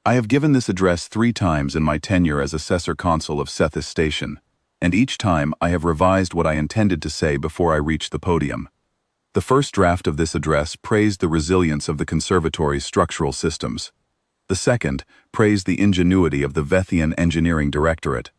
I have given this address 3 times in my tenure as assessor consul of Sethis Station, and each time I have revised what I intended to say before I reached the podium. The first draft of this address praised the resilience of the conservatory's structural systems. The second praised the ingenuity of the Vethian Engineering Directorate.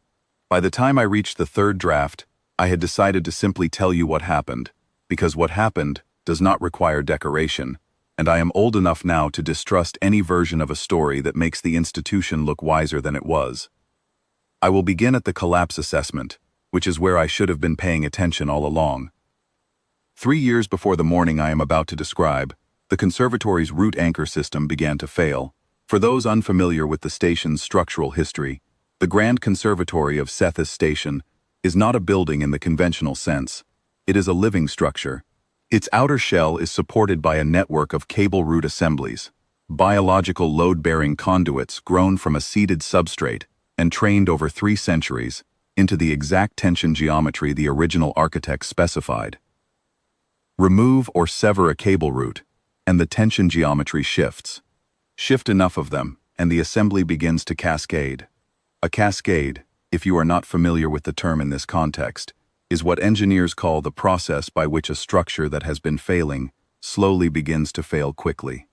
By the time I reached the third draft, I had decided to simply tell you what happened, because what happened does not require decoration, and I am old enough now to distrust any version of a story that makes the institution look wiser than it was. I will begin at the collapse assessment, which is where I should have been paying attention all along. 3 years before the morning I am about to describe, the conservatory's root anchor system began to fail. For those unfamiliar with the station's structural history, the Grand Conservatory of Sethis Station is not a building in the conventional sense. It is a living structure. Its outer shell is supported by a network of cable root assemblies, biological load-bearing conduits grown from a seeded substrate and trained over 3 centuries into the exact tension geometry the original architects specified. Remove or sever a cable root, and the tension geometry shifts. Shift enough of them, and the assembly begins to cascade. A cascade, if you are not familiar with the term in this context, is what engineers call the process by which a structure that has been failing slowly begins to fail quickly.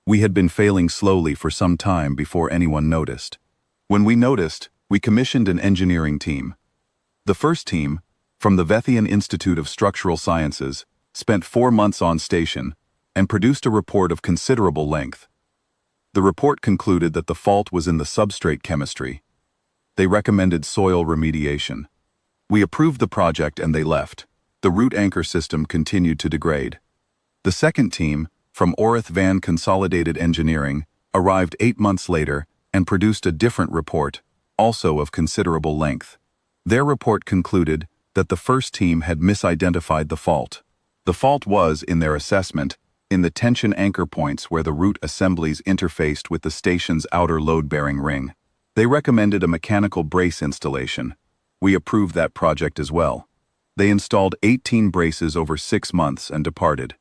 We had been failing slowly for some time before anyone noticed. When we noticed, we commissioned an engineering team. The first team, from the Vethian Institute of Structural Sciences, spent 4 months on station and produced a report of considerable length. The report concluded that the fault was in the substrate chemistry. They recommended soil remediation. We approved the project and they left. The root anchor system continued to degrade. The second team, from Orith Van Consolidated Engineering, arrived 8 months later and produced a different report, also of considerable length. Their report concluded that the first team had misidentified the fault. The fault was, in their assessment, in the tension anchor points where the root assemblies interfaced with the station's outer load-bearing ring. They recommended a mechanical brace installation. We approved that project as well. They installed 18 braces over 6 months and departed.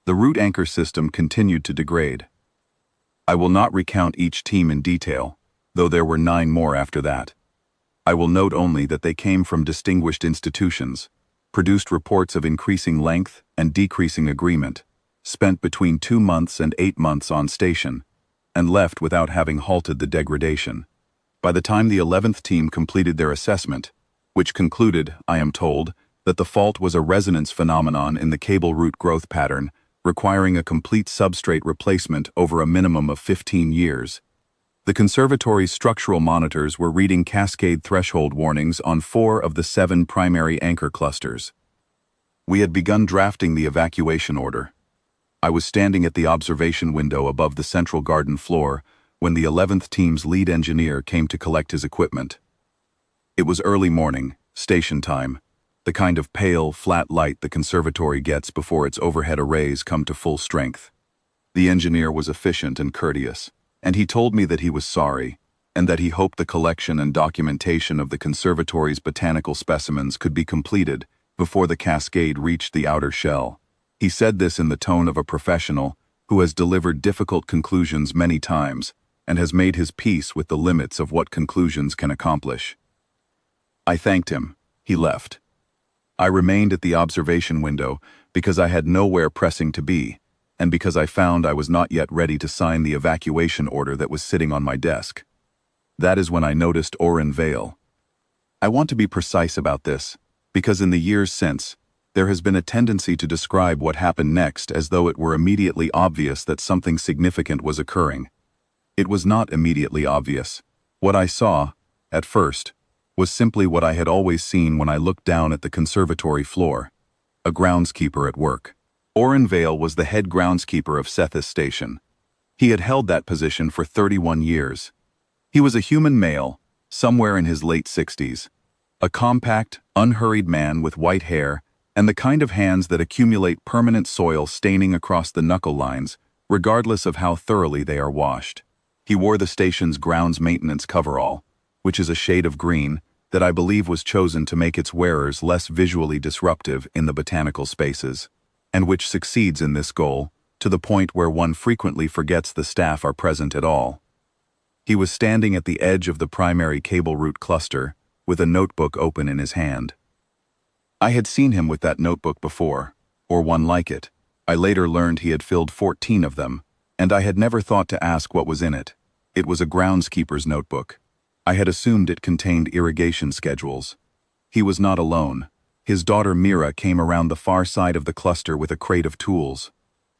The root anchor system continued to degrade. I will not recount each team in detail, though there were 9 more after that. I will note only that they came from distinguished institutions, produced reports of increasing length and decreasing agreement, spent between 2 months and 8 months on station, and left without having halted the degradation. By the time the 11th team completed their assessment, which concluded, I am told, that the fault was a resonance phenomenon in the cable root growth pattern, requiring a complete substrate replacement over a minimum of 15 years. The conservatory's structural monitors were reading cascade threshold warnings on 4 of the 7 primary anchor clusters. We had begun drafting the evacuation order. I was standing at the observation window above the central garden floor when the 11th team's lead engineer came to collect his equipment. It was early morning, station time, the kind of pale, flat light the conservatory gets before its overhead arrays come to full strength. The engineer was efficient and courteous, and he told me that he was sorry, and that he hoped the collection and documentation of the conservatory's botanical specimens could be completed before the cascade reached the outer shell. He said this in the tone of a professional who has delivered difficult conclusions many times and has made his peace with the limits of what conclusions can accomplish. I thanked him. He left. I remained at the observation window because I had nowhere pressing to be, and because I found I was not yet ready to sign the evacuation order that was sitting on my desk. That is when I noticed Oren Vale. I want to be precise about this, because in the years since, there has been a tendency to describe what happened next as though it were immediately obvious that something significant was occurring. It was not immediately obvious. What I saw, at first, was simply what I had always seen when I looked down at the conservatory floor: a groundskeeper at work. Oren Vale was the head groundskeeper of Sethis Station. He had held that position for 31 years. He was a human male, somewhere in his late 60s, a compact, unhurried man with white hair and the kind of hands that accumulate permanent soil staining across the knuckle lines, regardless of how thoroughly they are washed. He wore the station's grounds maintenance coverall, which is a shade of green that I believe was chosen to make its wearers less visually disruptive in the botanical spaces, and which succeeds in this goal to the point where one frequently forgets the staff are present at all. He was standing at the edge of the primary cable route cluster, with a notebook open in his hand. I had seen him with that notebook before, or one like it. I later learned he had filled 14 of them, and I had never thought to ask what was in it. It was a groundskeeper's notebook. I had assumed it contained irrigation schedules. He was not alone. His daughter Mira came around the far side of the cluster with a crate of tools.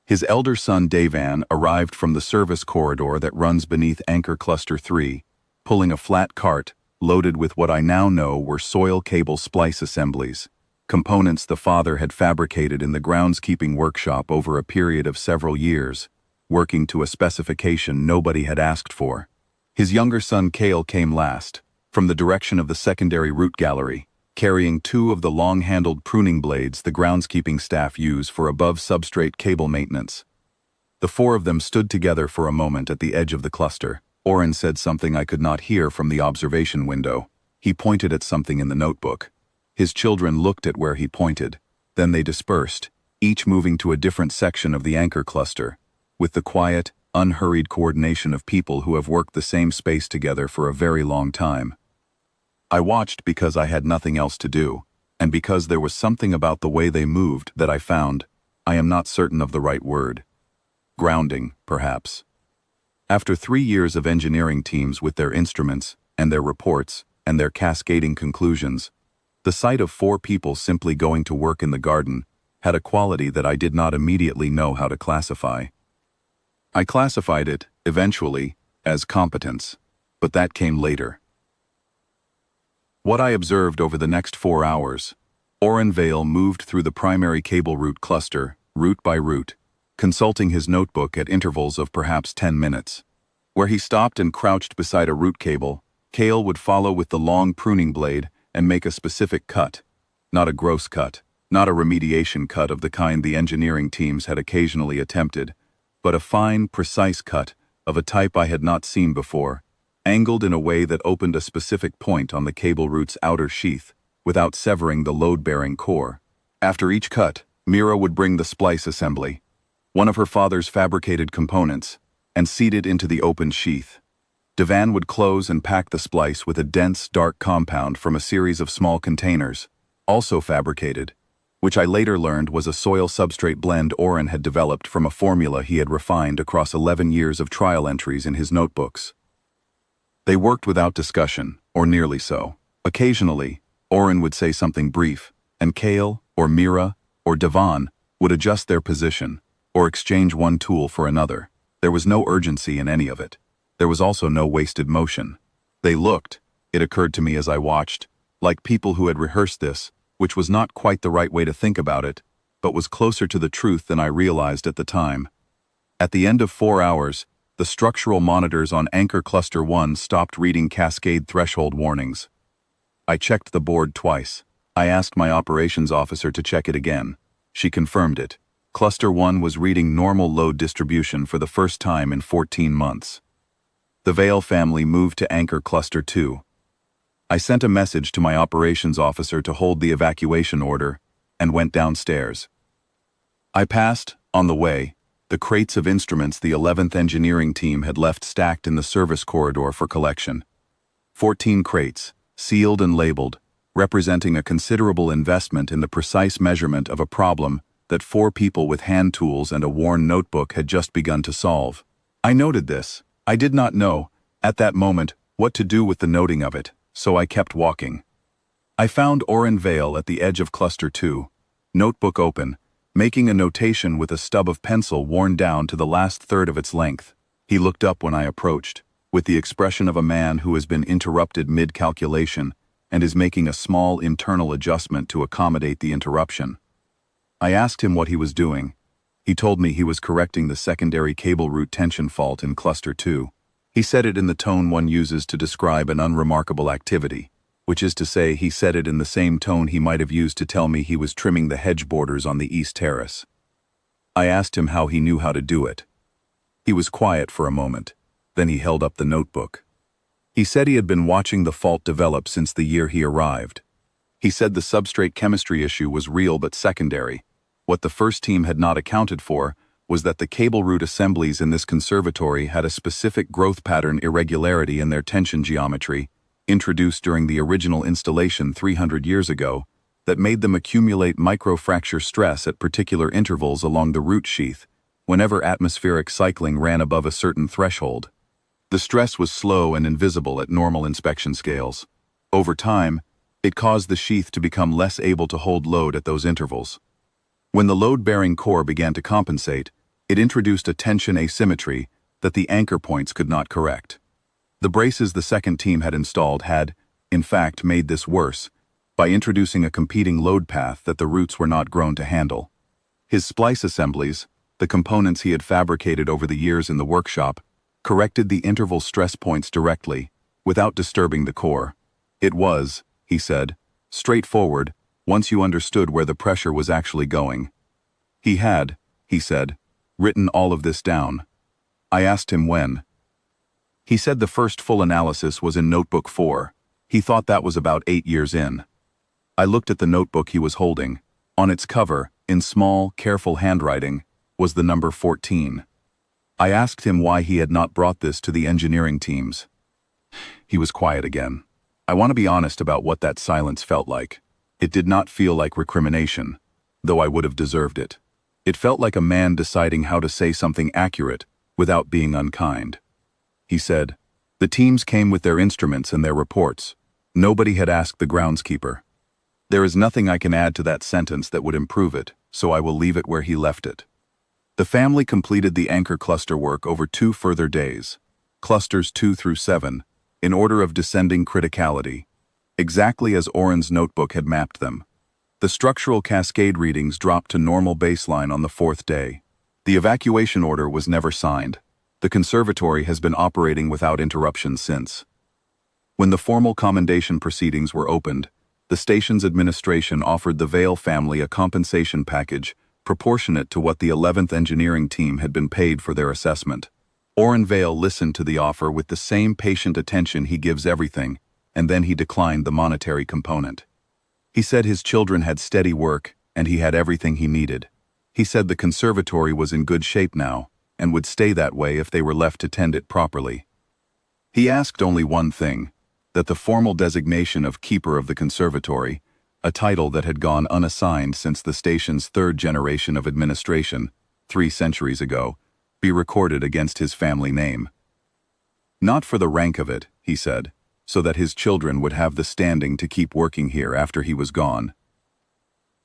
His elder son Devan arrived from the service corridor that runs beneath Anchor Cluster 3, pulling a flat cart loaded with what I now know were soil cable splice assemblies, components the father had fabricated in the groundskeeping workshop over a period of several years, working to a specification nobody had asked for. His younger son Kale came last, from the direction of the secondary route gallery, carrying 2 of the long-handled pruning blades the groundskeeping staff use for above-substrate cable maintenance. The 4 of them stood together for a moment at the edge of the cluster. Oren said something I could not hear from the observation window. He pointed at something in the notebook. His children looked at where he pointed. Then they dispersed, each moving to a different section of the anchor cluster, with the quiet, unhurried coordination of people who have worked the same space together for a very long time. I watched because I had nothing else to do, and because there was something about the way they moved that I found, I am not certain of the right word. Grounding, perhaps. After 3 years of engineering teams with their instruments, and their reports, and their cascading conclusions, the sight of 4 people simply going to work in the garden had a quality that I did not immediately know how to classify. I classified it, eventually, as competence, but that came later. What I observed over the next 4 hours, Oren Vale moved through the primary cable route cluster, route by route, consulting his notebook at intervals of perhaps 10 minutes. Where he stopped and crouched beside a route cable, Kale would follow with the long pruning blade and make a specific cut. Not a gross cut, not a remediation cut of the kind the engineering teams had occasionally attempted, but a fine, precise cut of a type I had not seen before, angled in a way that opened a specific point on the cable route's outer sheath, without severing the load-bearing core. After each cut, Mira would bring the splice assembly, one of her father's fabricated components, and seat it into the open sheath. Devan would close and pack the splice with a dense, dark compound from a series of small containers, also fabricated, which I later learned was a soil substrate blend Oren had developed from a formula he had refined across 11 years of trial entries in his notebooks. They worked without discussion, or nearly so. Occasionally, Oren would say something brief, and Kale, or Mira, or Devan would adjust their position, or exchange one tool for another. There was no urgency in any of it. There was also no wasted motion. They looked, it occurred to me as I watched, like people who had rehearsed this, which was not quite the right way to think about it, but was closer to the truth than I realized at the time. At the end of 4 hours, the structural monitors on Anchor Cluster 1 stopped reading cascade threshold warnings. I checked the board twice. I asked my operations officer to check it again. She confirmed it. Cluster 1 was reading normal load distribution for the first time in 14 months. The Vale family moved to Anchor Cluster 2. I sent a message to my operations officer to hold the evacuation order, and went downstairs. I passed, on the way, the crates of instruments the 11th engineering team had left stacked in the service corridor for collection. 14 crates, sealed and labeled, representing a considerable investment in the precise measurement of a problem that 4 people with hand tools and a worn notebook had just begun to solve. I noted this. I did not know, at that moment, what to do with the noting of it, so I kept walking. I found Oren Vale at the edge of Cluster 2, notebook open, making a notation with a stub of pencil worn down to the last third of its length. He looked up when I approached, with the expression of a man who has been interrupted mid-calculation and is making a small internal adjustment to accommodate the interruption. I asked him what he was doing. He told me he was correcting the secondary cable route tension fault in Cluster 2. He said it in the tone one uses to describe an unremarkable activity, which is to say he said it in the same tone he might have used to tell me he was trimming the hedge borders on the east terrace. I asked him how he knew how to do it. He was quiet for a moment. Then he held up the notebook. He said he had been watching the fault develop since the year he arrived. He said the substrate chemistry issue was real but secondary. What the first team had not accounted for was that the cable root assemblies in this conservatory had a specific growth pattern irregularity in their tension geometry, introduced during the original installation 300 years ago, that made them accumulate microfracture stress at particular intervals along the root sheath, whenever atmospheric cycling ran above a certain threshold. The stress was slow and invisible at normal inspection scales. Over time, it caused the sheath to become less able to hold load at those intervals. When the load-bearing core began to compensate, it introduced a tension asymmetry that the anchor points could not correct. The braces the second team had installed had, in fact, made this worse by introducing a competing load path that the roots were not grown to handle. His splice assemblies, the components he had fabricated over the years in the workshop, corrected the interval stress points directly, without disturbing the core. It was, he said, straightforward, once you understood where the pressure was actually going. He had, he said, written all of this down. I asked him when. He said the first full analysis was in Notebook 4. He thought that was about 8 years in. I looked at the notebook he was holding. On its cover, in small, careful handwriting, was the number 14. I asked him why he had not brought this to the engineering teams. He was quiet again. I want to be honest about what that silence felt like. It did not feel like recrimination, though I would have deserved it. It felt like a man deciding how to say something accurate without being unkind. He said, "The teams came with their instruments and their reports. Nobody had asked the groundskeeper. There is nothing I can add to that sentence that would improve it, so I will leave it where he left it." The family completed the anchor cluster work over 2 further days, clusters 2 through 7, in order of descending criticality, exactly as Oren's notebook had mapped them. The structural cascade readings dropped to normal baseline on the 4th day. The evacuation order was never signed. The conservatory has been operating without interruption since. When the formal commendation proceedings were opened, the station's administration offered the Vale family a compensation package proportionate to what the 11th engineering team had been paid for their assessment. Oren Vale listened to the offer with the same patient attention he gives everything, and then he declined the monetary component. He said his children had steady work, and he had everything he needed. He said the conservatory was in good shape now, and would stay that way if they were left to tend it properly. He asked only one thing, that the formal designation of Keeper of the Conservatory, a title that had gone unassigned since the station's 3rd generation of administration, 3 centuries ago, be recorded against his family name. Not for the rank of it, he said, so that his children would have the standing to keep working here after he was gone.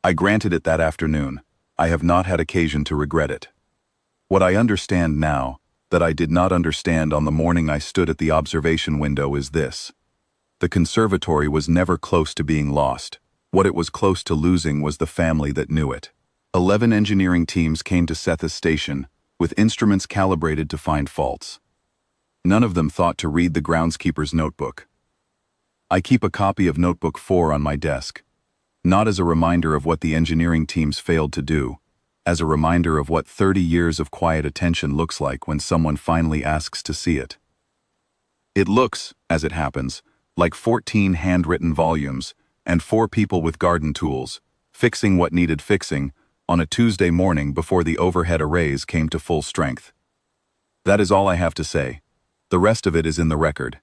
I granted it that afternoon. I have not had occasion to regret it. What I understand now, that I did not understand on the morning I stood at the observation window, is this. The conservatory was never close to being lost. What it was close to losing was the family that knew it. 11 engineering teams came to Sethis Station, with instruments calibrated to find faults. None of them thought to read the groundskeeper's notebook. I keep a copy of Notebook 4 on my desk, not as a reminder of what the engineering teams failed to do, as a reminder of what 30 years of quiet attention looks like when someone finally asks to see it. It looks, as it happens, like 14 handwritten volumes and 4 people with garden tools, fixing what needed fixing on a Tuesday morning before the overhead arrays came to full strength. That is all I have to say. The rest of it is in the record.